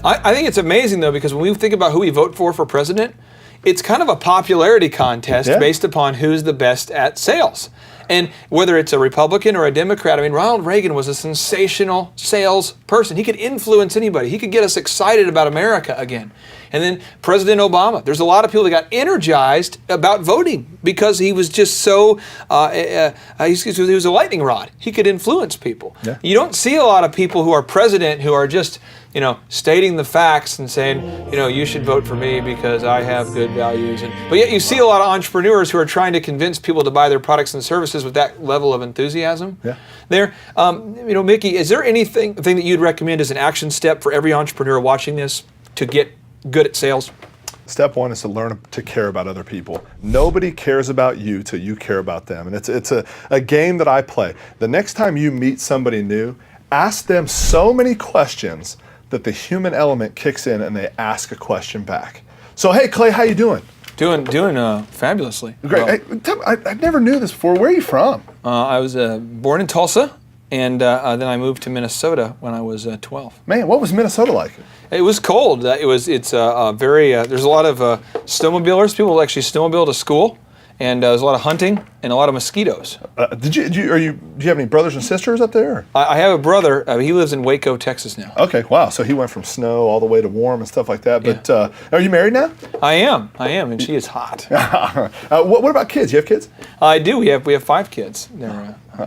I think it's amazing, though, because when we think about who we vote for president, it's kind of a popularity contest based upon who's the best at sales. And whether it's a Republican or a Democrat, I mean, Ronald Reagan was a sensational sales person. He could influence anybody. He could get us excited about America again. And then President Obama, there's a lot of people that got energized about voting because he was just so, he was a lightning rod. He could influence people. Yeah. You don't see a lot of people who are president who are just, stating the facts and saying, you should vote for me because I have good values. But yet you see a lot of entrepreneurs who are trying to convince people to buy their products and services with that level of enthusiasm. Yeah. There, Mickey, is there anything that you'd recommend as an action step for every entrepreneur watching this to get good at sales? Step one is to learn to care about other people. Nobody cares about you till you care about them. And it's a game that I play. The next time you meet somebody new, ask them so many questions that the human element kicks in and they ask a question back. So, hey, Clay, how you doing? Doing fabulously. Great. Well, I never knew this before. Where are you from? I was born in Tulsa, and then I moved to Minnesota when I was 12. Man, what was Minnesota like? It was cold. It's very. There's a lot of snowmobilers. People actually snowmobile to school, and there's a lot of hunting and a lot of mosquitoes. Do you have any brothers and sisters up there? I have a brother. He lives in Waco, Texas now. Okay, wow. So he went from snow all the way to warm and stuff like that. But are you married now? I am, and she is hot. What about kids? You have kids? I do. We have 5 kids.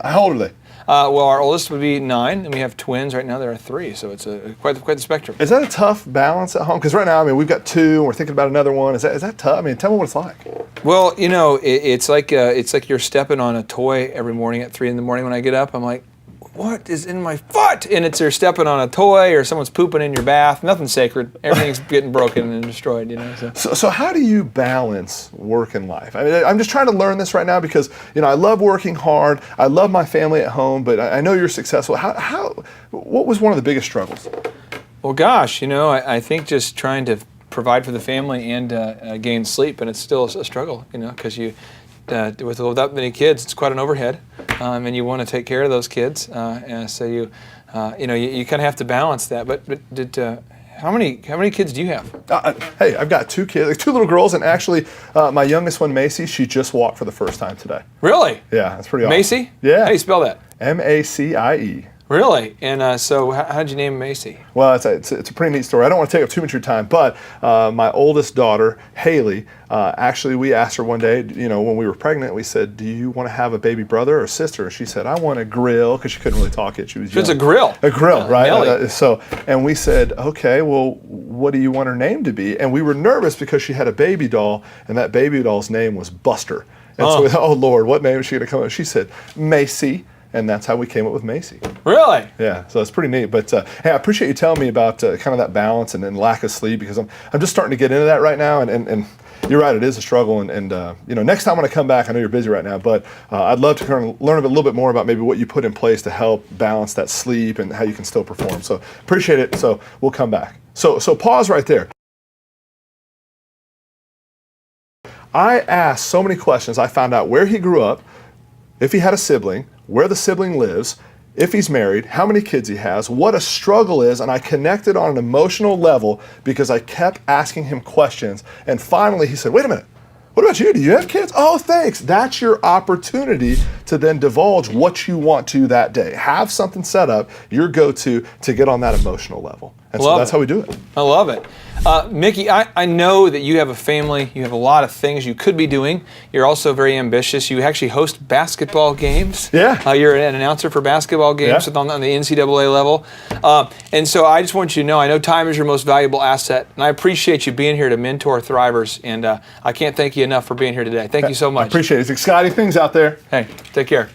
How old are they? Well, our oldest would be 9, and we have twins right now. There are 3, so it's quite the spectrum. Is that a tough balance at home? Because right now, I mean, we've got 2, and we're thinking about another one. Is that tough? I mean, tell me what it's like. Well, it's like you're stepping on a toy every morning at 3 in the morning when I get up. I'm like, what is in my foot? And you're stepping on a toy, or someone's pooping in your bath. Nothing's sacred. Everything's getting broken and destroyed. So how do you balance work and life? I mean, I'm just trying to learn this right now because I love working hard. I love my family at home, but I know you're successful. What was one of the biggest struggles? Well, gosh, I think just trying to provide for the family and gain sleep, and it's still a struggle, because without many kids, it's quite an overhead, and you want to take care of those kids, and so you kind of have to balance that. But how many kids do you have? Hey, I've got 2 kids, 2 little girls, and actually, my youngest one, Macy, she just walked for the first time today. Really? Yeah, that's pretty awesome. Macy? Yeah. How do you spell that? Macie. Really? And so how did you name Macy? Well, it's a pretty neat story. I don't want to take up too much of your time, but my oldest daughter, Haley, actually we asked her one day, when we were pregnant, we said, do you want to have a baby brother or sister? She said, I want a grill, because she couldn't really talk yet. She was young. It's a grill. A grill, right? And we said, okay, well, what do you want her name to be? And we were nervous because she had a baby doll, and that baby doll's name was Buster. And so we thought, oh, Lord, what name is she going to come up with? She said, Macy. And that's how we came up with Macy. Really? Yeah, so it's pretty neat. But hey, I appreciate you telling me about kind of that balance and lack of sleep, because I'm just starting to get into that right now. And you're right, it is a struggle. And next time when I come back, I know you're busy right now, but I'd love to kind of learn a little bit more about maybe what you put in place to help balance that sleep and how you can still perform. So appreciate it. So we'll come back. So pause right there. I asked so many questions. I found out where he grew up, if he had a sibling, where the sibling lives, if he's married, how many kids he has, what a struggle is, and I connected on an emotional level because I kept asking him questions. And finally he said, wait a minute, what about you? Do you have kids? Oh, thanks. That's your opportunity to then divulge what you want to that day. Have something set up, your go-to, to get on that emotional level. And so that's how we do it. I love it. Mickey, I know that you have a family. You have a lot of things you could be doing. You're also very ambitious. You actually host basketball games. Yeah. You're an announcer for basketball games on the NCAA level. And so I just want you to know, I know time is your most valuable asset, and I appreciate you being here to mentor thrivers. And I can't thank you enough for being here today. Thank you so much. I appreciate it. It's exciting things out there. Hey, take care.